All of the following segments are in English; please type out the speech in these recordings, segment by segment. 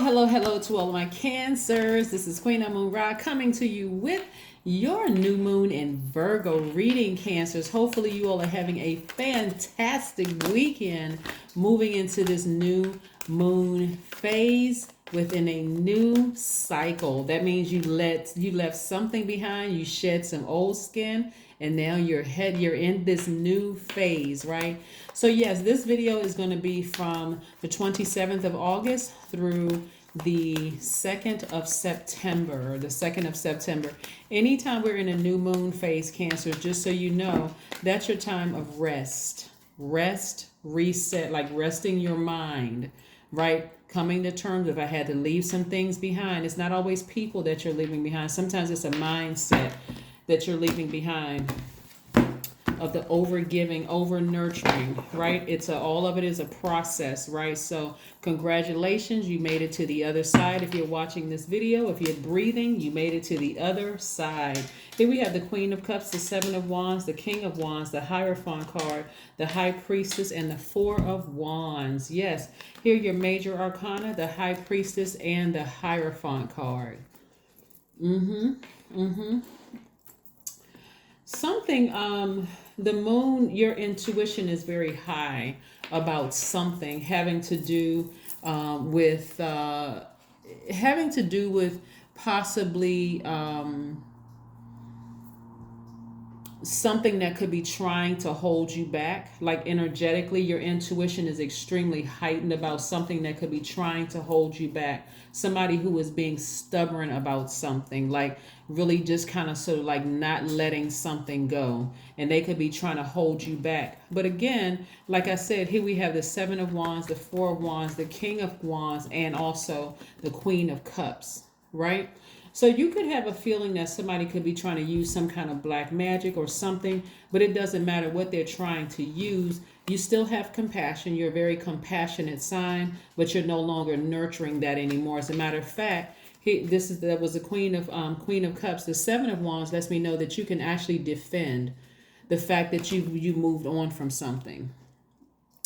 Hello to all of my Cancers. This is Queen of Moon Ra coming to you with your new moon in Virgo reading, Cancers. Hopefully you all are having a fantastic weekend moving into this new moon phase within a new cycle. That means you left something behind, you shed some old skin, and now you're in this new phase, right? So yes, this video is going to be from the 27th of August through the 2nd of September. Anytime we're in a new moon phase, Cancer, just so you know, that's your time of rest, reset, like resting your mind, right? Coming to terms, if I had to leave some things behind, it's not always people that you're leaving behind. Sometimes it's a mindset that you're leaving behind, of the over giving, over nurturing, right? All of it is a process, right? So congratulations, you made it to the other side. If you're watching this video, if you're breathing, you made it to the other side. Here we have the Queen of Cups, the Seven of Wands, the King of Wands, the Hierophant card, the High Priestess, and the Four of Wands. Yes, here your major arcana, the High Priestess and the Hierophant card. Something, the moon, your intuition is very high about something having to do with possibly something that could be trying to hold you back. Like energetically, your intuition is extremely heightened about something that could be trying to hold you back. Somebody who is being stubborn about something, like really just kind of sort of like not letting something go, and they could be trying to hold you back. But again, like I said, here we have the Seven of Wands, the Four of Wands, the King of Wands, and also the Queen of Cups, right? So you could have a feeling that somebody could be trying to use some kind of black magic or something, but it doesn't matter what they're trying to use. You still have compassion. You're a very compassionate sign, but you're no longer nurturing that anymore. As a matter of fact, that was the Queen of Cups. The Seven of Wands lets me know that you can actually defend the fact that you moved on from something.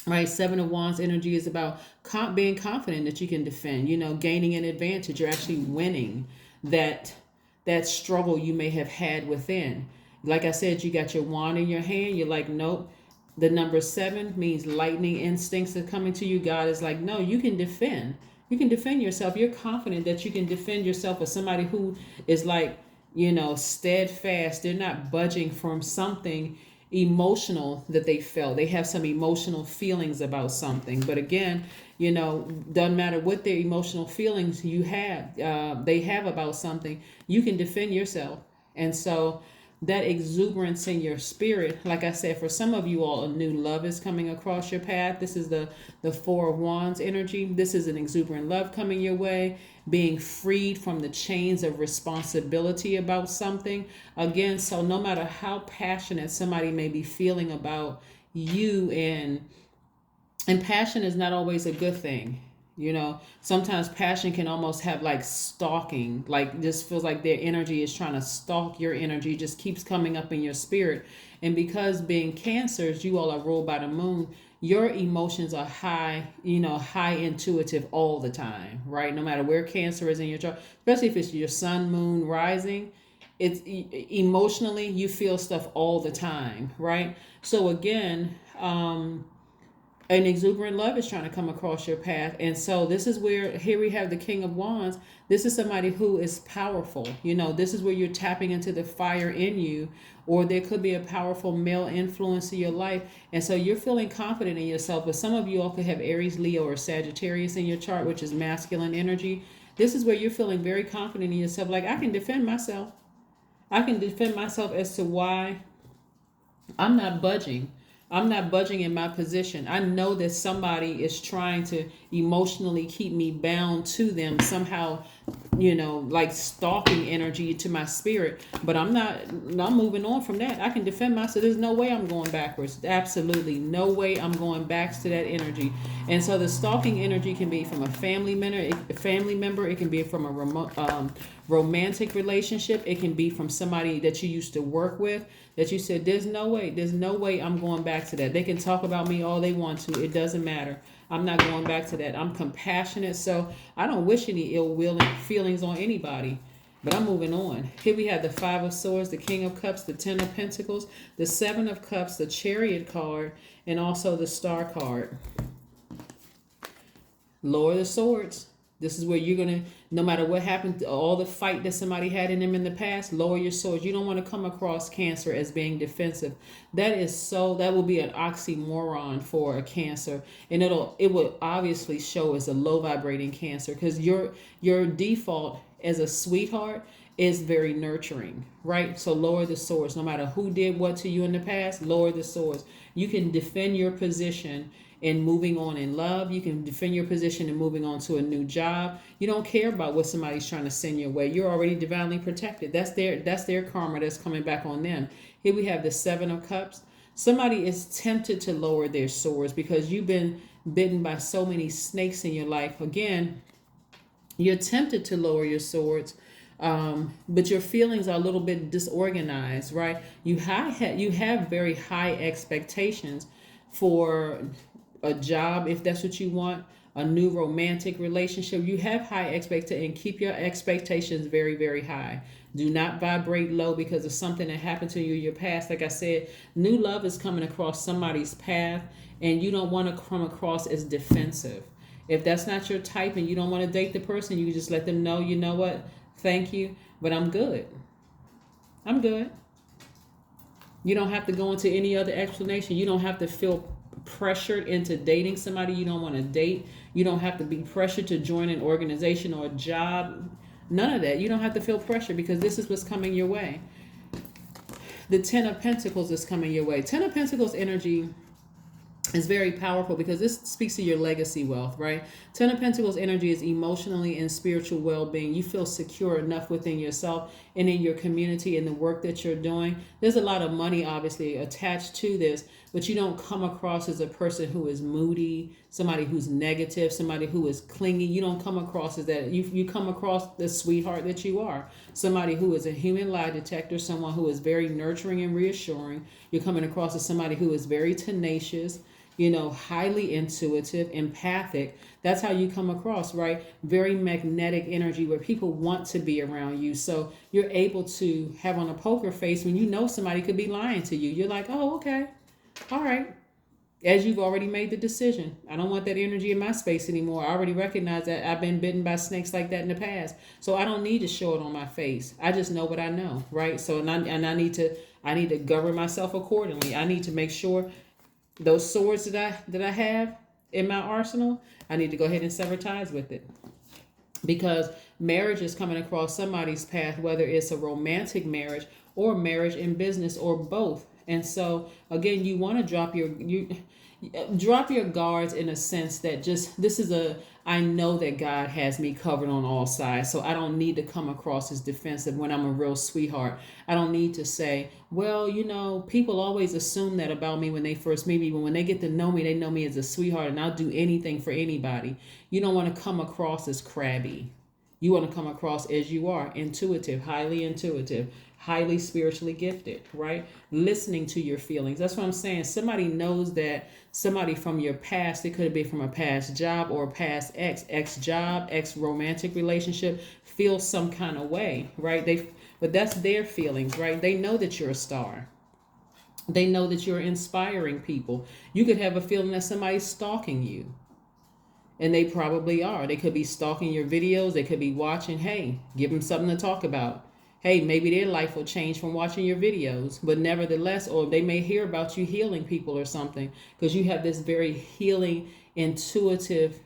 Right, Seven of Wands energy is about being confident that you can defend. Gaining an advantage. You're actually winning that struggle you may have had within. Like I said, you got your wand in your hand. You're like, nope. The number 7 means lightning instincts are coming to you. God is like, no, you can defend. You can defend yourself. You're confident that you can defend yourself as somebody who is like, steadfast. They're not budging from something emotional that they felt. They have some emotional feelings about something. But again, doesn't matter what their emotional feelings they have about something, you can defend yourself. And so that exuberance in your spirit, like I said, for some of you all, a new love is coming across your path. This is the Four of Wands energy. This is an exuberant love coming your way, being freed from the chains of responsibility about something. Again, so no matter how passionate somebody may be feeling about you, and passion is not always a good thing. Sometimes passion can almost have like stalking, like just feels like their energy is trying to stalk your energy, just keeps coming up in your spirit. And because being Cancers, you all are ruled by the moon, your emotions are high, high intuitive all the time, right? No matter where Cancer is in your chart, especially if it's your sun, moon, rising, it's emotionally, you feel stuff all the time, right? So again, an exuberant love is trying to come across your path. And so this is where, here we have the King of Wands. This is somebody who is powerful. This is where you're tapping into the fire in you, or there could be a powerful male influence in your life. And so you're feeling confident in yourself. But some of you all could have Aries, Leo, or Sagittarius in your chart, which is masculine energy. This is where you're feeling very confident in yourself. Like, I can defend myself. I can defend myself as to why I'm not budging. I'm not budging in my position. I know that somebody is trying to emotionally keep me bound to them somehow, like stalking energy to my spirit. But I'm moving on from that. I can defend myself. There's no way I'm going backwards. Absolutely no way I'm going back to that energy. And so the stalking energy can be from a family member. It can be from a romantic relationship. It can be from somebody that you used to work with, that you said, there's no way I'm going back to that. They can talk about me all they want to. It doesn't matter. I'm not going back to that. I'm compassionate, so I don't wish any ill will feelings on anybody. But I'm moving on. Here we have the Five of Swords, the King of Cups, the Ten of Pentacles, the Seven of Cups, the Chariot card, and also the Star card. Lower the swords. This is where you're going to, no matter what happened, all the fight that somebody had in them in the past, lower your swords. You don't want to come across Cancer as being defensive. That will be an oxymoron for a Cancer. And it will obviously show as a low vibrating Cancer, because your default as a sweetheart is very nurturing, right? So lower the swords. No matter who did what to you in the past, lower the swords. You can defend your position in moving on in love. You can defend your position in moving on to a new job. You don't care about what somebody's trying to send your way. You're already divinely protected. That's their karma that's coming back on them. Here we have the Seven of Cups. Somebody is tempted to lower their swords because you've been bitten by so many snakes in your life. Again, you're tempted to lower your swords, but your feelings are a little bit disorganized, right? You have very high expectations for a job, if that's what you want, a new romantic relationship. You have high expectations, and keep your expectations very, very high. Do not vibrate low because of something that happened to you in your past. Like I said, new love is coming across somebody's path, and you don't want to come across as defensive. If that's not your type and you don't want to date the person, you just let them know, you know what, thank you, but I'm good. I'm good. You don't have to go into any other explanation. You don't have to feel pressured into dating somebody you don't want to date. You don't have to be pressured to join an organization or a job. None of that. You don't have to feel pressure because this is what's coming your way. The Ten of Pentacles is coming your way. Ten of Pentacles energy is very powerful because this speaks to your legacy wealth, right? Ten of Pentacles energy is emotionally and spiritual well-being. You feel secure enough within yourself and in your community and the work that you're doing. There's a lot of money obviously attached to this, but you don't come across as a person who is moody, somebody who's negative, somebody who is clingy. You don't come across as that. You come across the sweetheart that you are. Somebody who is a human lie detector, someone who is very nurturing and reassuring. You're coming across as somebody who is very tenacious, highly intuitive, empathic. That's how you come across, right? Very magnetic energy where people want to be around you. So you're able to have on a poker face when you know somebody could be lying to you. You're like, oh, okay. All right. As you've already made the decision. I don't want that energy in my space anymore. I already recognize that I've been bitten by snakes like that in the past. So I don't need to show it on my face. I just know what I know, right? So I need to govern myself accordingly. I need to make sure those swords that I have in my arsenal, I need to go ahead and sever ties with it. Because marriage is coming across somebody's path, whether it's a romantic marriage or marriage in business or both. And so again, you want to drop your guards in a sense that I know that God has me covered on all sides. So I don't need to come across as defensive when I'm a real sweetheart. I don't need to say, well, people always assume that about me when they first meet me. But when they get to know me, they know me as a sweetheart and I'll do anything for anybody. You don't want to come across as crabby. You want to come across as you are, intuitive, highly spiritually gifted, right? Listening to your feelings. That's what I'm saying. Somebody knows that somebody from your past, it could be from a past job or a past ex-job, ex-romantic relationship, feels some kind of way, right? But that's their feelings, right? They know that you're a star. They know that you're inspiring people. You could have a feeling that somebody's stalking you. And they probably are. They could be stalking your videos. They could be watching. Hey, give them something to talk about. Hey, maybe their life will change from watching your videos. But nevertheless, or they may hear about you healing people or something. Because you have this very healing, intuitive,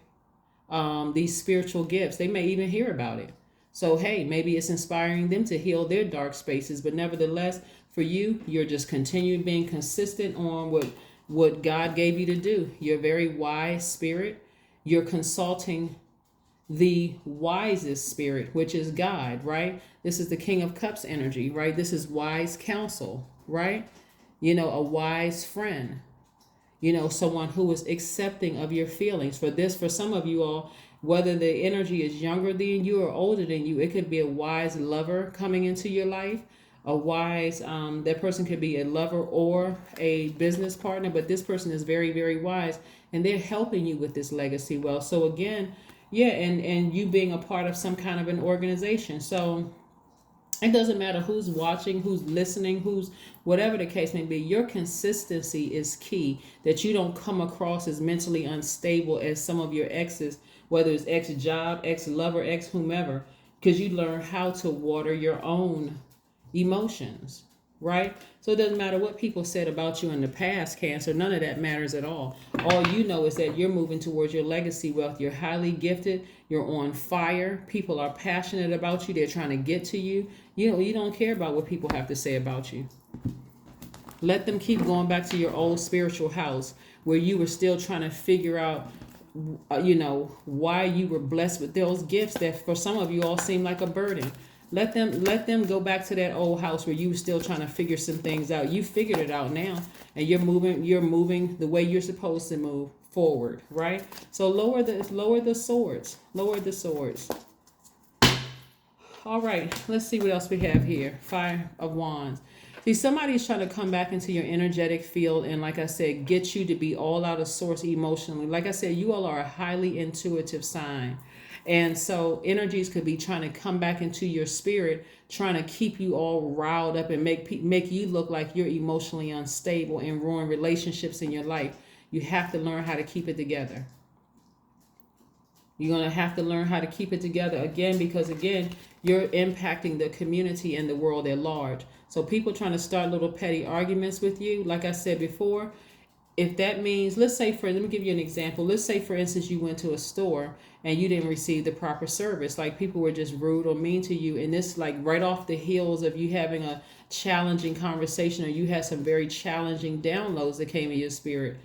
these spiritual gifts. They may even hear about it. So, hey, maybe it's inspiring them to heal their dark spaces. But nevertheless, for you, you're just continuing being consistent on what God gave you to do. You're a very wise spirit. You're consulting the wisest spirit, which is God, right? This is the King of Cups energy, right? This is wise counsel, right? A wise friend, someone who is accepting of your feelings. For some of you all, whether the energy is younger than you or older than you, it could be a wise lover coming into your life, A wise, that person could be a lover or a business partner, but this person is very, very wise, and they're helping you with this legacy wealth. So again, yeah, and you being a part of some kind of an organization. So it doesn't matter who's watching, who's listening, who's whatever the case may be. Your consistency is key, that you don't come across as mentally unstable as some of your exes, whether it's ex job, ex lover, ex whomever, because you learn how to water your own emotions, right? So it doesn't matter what people said about you in the past, Cancer. None of that matters at all. All you know is that you're moving towards your legacy wealth. You're highly gifted. You're on fire. People are passionate about you. They're trying to get to you. You don't care about what people have to say about you. Let them keep going back to your old spiritual house where you were still trying to figure out, why you were blessed with those gifts that for some of you all seem like a burden. Let them go back to that old house where you were still trying to figure some things out. You figured it out now, and you're moving the way you're supposed to move forward, right? So lower the swords. Lower the swords. All right, let's see what else we have here. Five of Wands. See, somebody's trying to come back into your energetic field and, like I said, get you to be all out of source emotionally. Like I said, you all are a highly intuitive sign. And so energies could be trying to come back into your spirit, trying to keep you all riled up and make you look like you're emotionally unstable and ruin relationships in your life. You have to learn how to keep it together. You're going to have to learn how to keep it together again, because again, you're impacting the community and the world at large. So people trying to start little petty arguments with you, like I said before, if that means, let me give you an example. Let's say, for instance, you went to a store and you didn't receive the proper service. Like people were just rude or mean to you. And this like right off the heels of you having a challenging conversation, or you had some very challenging downloads that came in your spirit.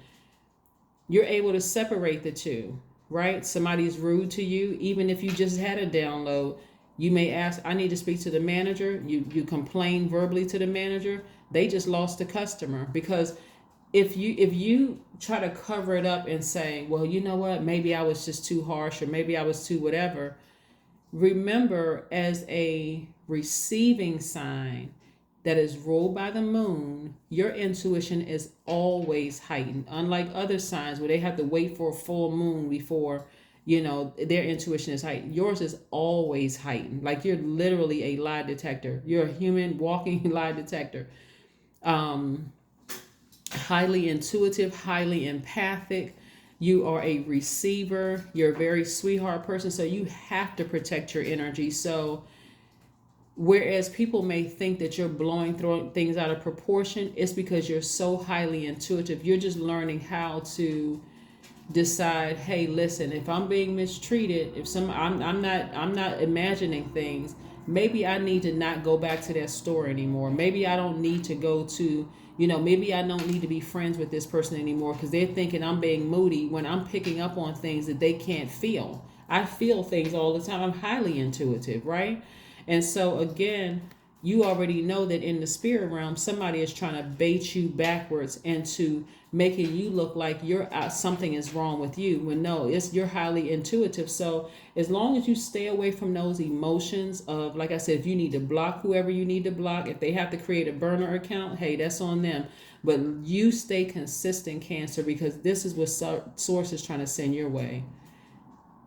You're able to separate the two, right? Somebody's rude to you, even if you just had a download. You may ask, I need to speak to the manager. You complain verbally to the manager. They just lost a customer, because if you try to cover it up and say, well, you know what, maybe I was just too harsh, or maybe I was too whatever. Remember, as a receiving sign that is ruled by the moon, your intuition is always heightened. Unlike other signs where they have to wait for a full moon before, their intuition is heightened. Yours is always heightened. Like you're literally a lie detector. You're a human walking lie detector. Highly intuitive, highly empathic. You are a receiver. You're a very sweetheart person. So you have to protect your energy. So whereas people may think that you're throwing things out of proportion, it's because you're so highly intuitive. You're just learning how to decide, hey, listen, if I'm being mistreated, I'm not imagining things. Maybe I need to not go back to that store anymore. Maybe I don't need to go to, maybe I don't need to be friends with this person anymore, because they're thinking I'm being moody when I'm picking up on things that they can't feel. I feel things all the time. I'm highly intuitive, right? And so again, you already know that in the spirit realm, somebody is trying to bait you backwards into making you look like you're something is wrong with you, when no, you're highly intuitive. So as long as you stay away from those emotions of, like I said, if you need to block whoever you need to block, if they have to create a burner account, hey, that's on them. But you stay consistent, Cancer, because this is what Source is trying to send your way.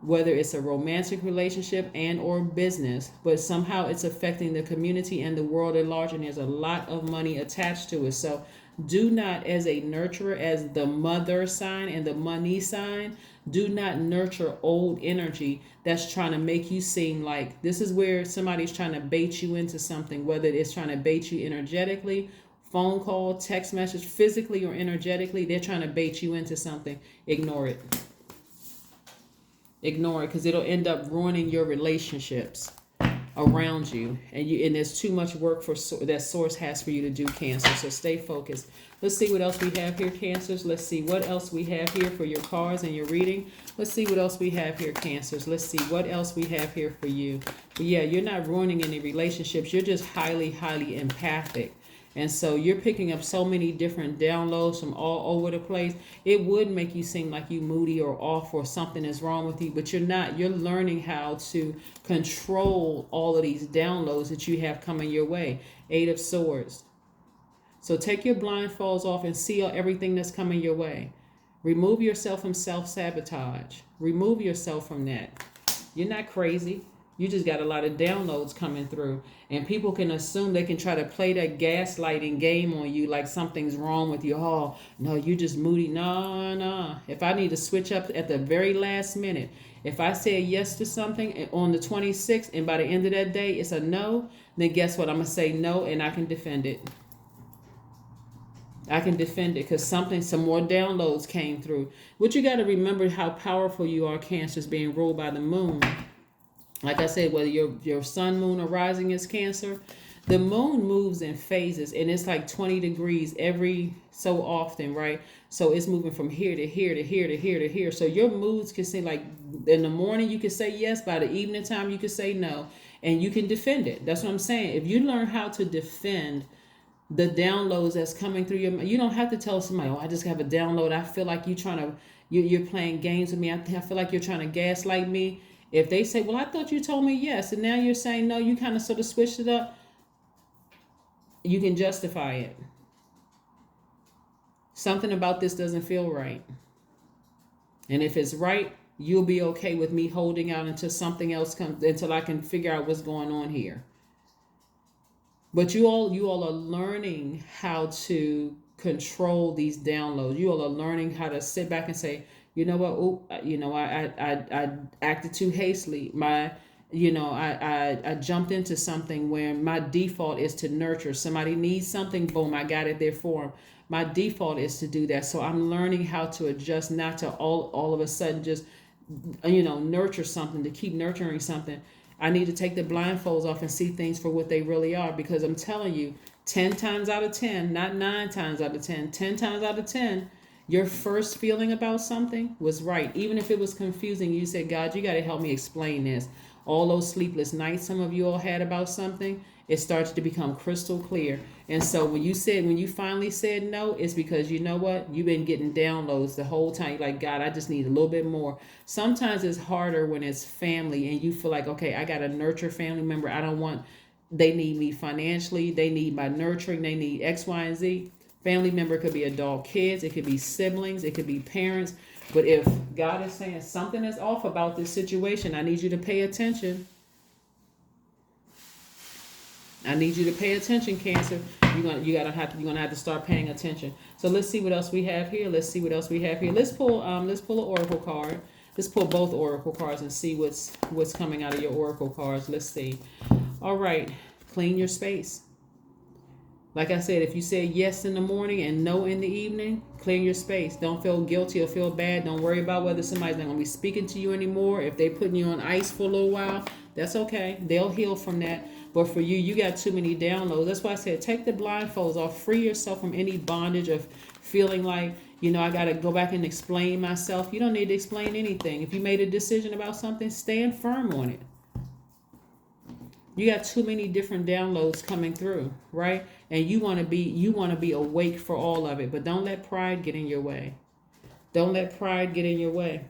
Whether it's a romantic relationship and or business, but somehow it's affecting the community and the world at large, and there's a lot of money attached to it. So do not, as a nurturer, as the mother sign and the money sign, do not nurture old energy that's trying to make you seem like this is where somebody's trying to bait you into something, whether it's trying to bait you energetically, phone call, text message, physically or energetically. They're trying to bait you into something. Ignore it. Ignore it, because it'll end up ruining your relationships around you, and there's too much work that Source has for you to do, Cancer. So stay focused. Let's see what else we have here, Cancers. Let's see what else we have here for your cards and your reading. Let's see what else we have here, Cancers. Let's see what else we have here for you. But yeah, you're not ruining any relationships. You're just highly, highly empathic. And so you're picking up so many different downloads from all over the place. It would make you seem like you moody or off or something is wrong with you, but you're not. You're learning how to control all of these downloads that you have coming your way. Eight of Swords. So take your blindfolds off and see everything that's coming your way. Remove yourself from self-sabotage. Remove yourself from that. You're not crazy. You just got a lot of downloads coming through. And people can assume, they can try to play that gaslighting game on you like something's wrong with you. Oh, no, you're just moody. No, no. If I need to switch up at the very last minute, if I say yes to something on the 26th and by the end of that day it's a no, then guess what? I'm going to say no and I can defend it. I can defend it because some more downloads came through. What you got to remember, how powerful you are. Cancer is being ruled by the moon. Like I said, whether your sun, moon, or rising is Cancer, the moon moves in phases, and it's like 20 degrees every so often, right? So it's moving from here to here to here to here to here. So your moods can seem like in the morning you can say yes, by the evening time you can say no, and you can defend it. That's what I'm saying. If you learn how to defend the downloads that's coming through your, you don't have to tell somebody, oh, I just have a download. I feel like you're playing games with me. I feel like you're trying to gaslight me. If they say, well, I thought you told me yes, and now you're saying no, you kind of sort of switched it up, you can justify it. Something about this doesn't feel right. And if it's right, you'll be okay with me holding out until something else comes, until I can figure out what's going on here. But you all are learning how to control these downloads. You all are learning how to sit back and say, you know what? Oh, I acted too hastily. I jumped into something where my default is to nurture. Somebody needs something, boom, I got it there for them. My default is to do that. So I'm learning how to adjust, not to all of a sudden just nurture something, to keep nurturing something. I need to take the blindfolds off and see things for what they really are, because I'm telling you, 10 times out of 10, not 9 times out of 10, 10 times out of 10, your first feeling about something was right. Even if it was confusing, you said, God, you got to help me explain this. All those sleepless nights some of you all had about something, it starts to become crystal clear. And so when you finally said no, it's because, you know what, you've been getting downloads the whole time. You're like, God, I just need a little bit more. Sometimes it's harder when it's family and you feel like, okay, I got to nurture family member. They need me financially. They need my nurturing. They need X, Y, and Z. Family member could be adult kids. It could be siblings. It could be parents. But if God is saying something is off about this situation, I need you to pay attention. I need you to pay attention, Cancer. You're gonna have to start paying attention. So let's see what else we have here. Let's pull an oracle card. Let's pull both oracle cards and see what's coming out of your oracle cards. Let's see. All right, clean your space. Like I said, if you say yes in the morning and no in the evening, clean your space. Don't feel guilty or feel bad. Don't worry about whether somebody's not going to be speaking to you anymore. If they're putting you on ice for a little while, that's okay. They'll heal from that. But for you, you got too many downloads. That's why I said take the blindfolds off. Free yourself from any bondage of feeling like, I got to go back and explain myself. You don't need to explain anything. If you made a decision about something, stand firm on it. You got too many different downloads coming through, right? And you want to be awake for all of it, but don't let pride get in your way. Don't let pride get in your way.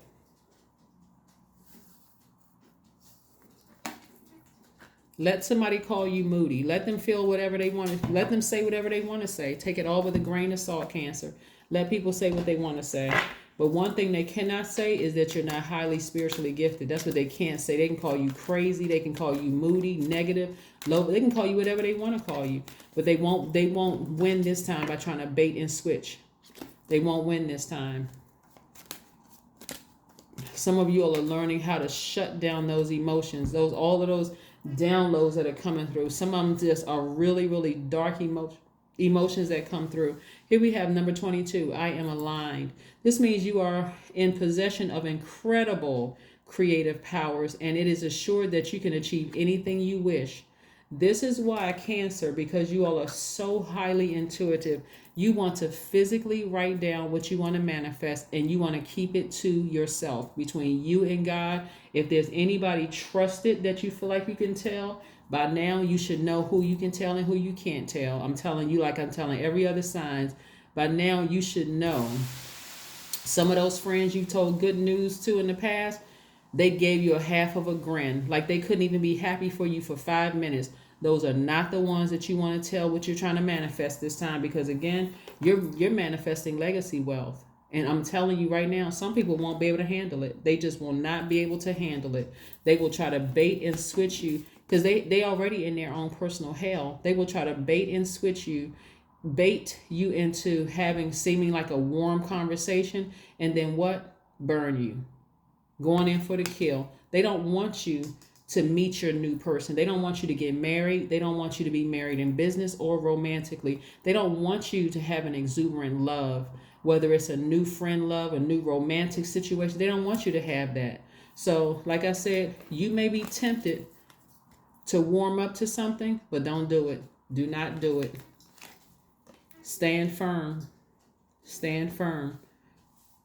Let somebody call you moody. Let them feel whatever they want to. Let them say whatever they want to say. Take it all with a grain of salt, Cancer. Let people say what they want to say. But one thing they cannot say is that you're not highly spiritually gifted. That's what they can't say. They can call you crazy. They can call you moody, negative, low. They can call you whatever they want to call you. But they won't win this time by trying to bait and switch. They won't win this time. Some of you all are learning how to shut down those emotions. All of those downloads that are coming through. Some of them just are really, really dark emotions that come through. Here we have number 22. I am aligned. This means you are in possession of incredible creative powers, and it is assured that you can achieve anything you wish. This is why Cancer, because you all are so highly intuitive, you want to physically write down what you want to manifest, and you want to keep it to yourself, between you and God. If there's anybody trusted that you feel like you can tell, by now you should know who you can tell and who you can't tell. I'm telling you, like I'm telling every other signs, by now you should know. Some of those friends you told good news to in the past, they gave you a half of a grin, like they couldn't even be happy for you for 5 minutes. Those are not the ones that you want to tell what you're trying to manifest this time, because again, you're manifesting legacy wealth. And I'm telling you right now, some people won't be able to handle it. They just will not be able to handle it. They will try to bait and switch you, because they already in their own personal hell. They will try to bait and switch you, bait you into having seeming like a warm conversation, and then what? Burn you. Going in for the kill. They don't want you to meet your new person. They don't want you to get married. They don't want you to be married in business or romantically. They don't want you to have an exuberant love, whether it's a new friend love, a new romantic situation. They don't want you to have that. So, like I said, you may be tempted to warm up to something, but don't do it. Do not do it. Stand firm. Stand firm.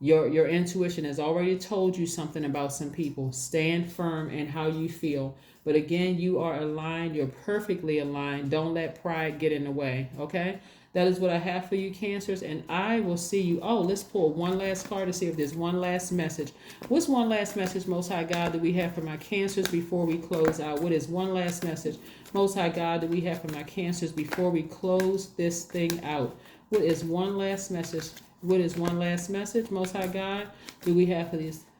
Your intuition has already told you something about some people. Stand firm in how you feel. But again, you are aligned. You're perfectly aligned. Don't let pride get in the way. Okay? That is what I have for you, Cancers. And I will see you. Oh, let's pull one last card to see if there's one last message. What's one last message, Most High God, that we have for my Cancers before we close out? What is one last message, Most High God, that we have for my Cancers before we close this thing out? What is one last message? What is one last message, Most High God, do we have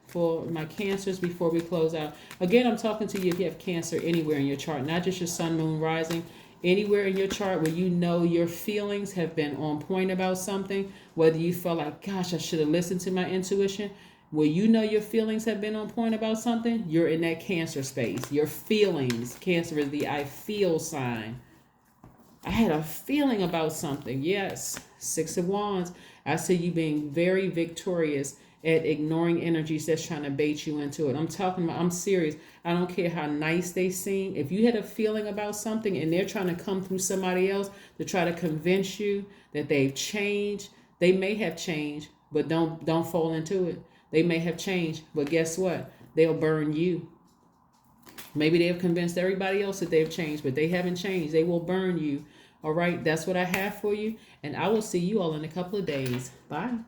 for my Cancers before we close out? Again, I'm talking to you if you have Cancer anywhere in your chart, not just your sun, moon, rising, anywhere in your chart where you know your feelings have been on point about something, whether you felt like, gosh, I should have listened to my intuition, where you know your feelings have been on point about something, you're in that Cancer space. Your feelings, Cancer is the I feel sign. I had a feeling about something. Yes, Six of Wands. I see you being very victorious at ignoring energies that's trying to bait you into it. I'm serious. I don't care how nice they seem. If you had a feeling about something and they're trying to come through somebody else to try to convince you that they've changed, they may have changed, but don't fall into it. They may have changed, but guess what? They'll burn you. Maybe they have convinced everybody else that they've changed, but they haven't changed. They will burn you. All right, that's what I have for you. And I will see you all in a couple of days. Bye.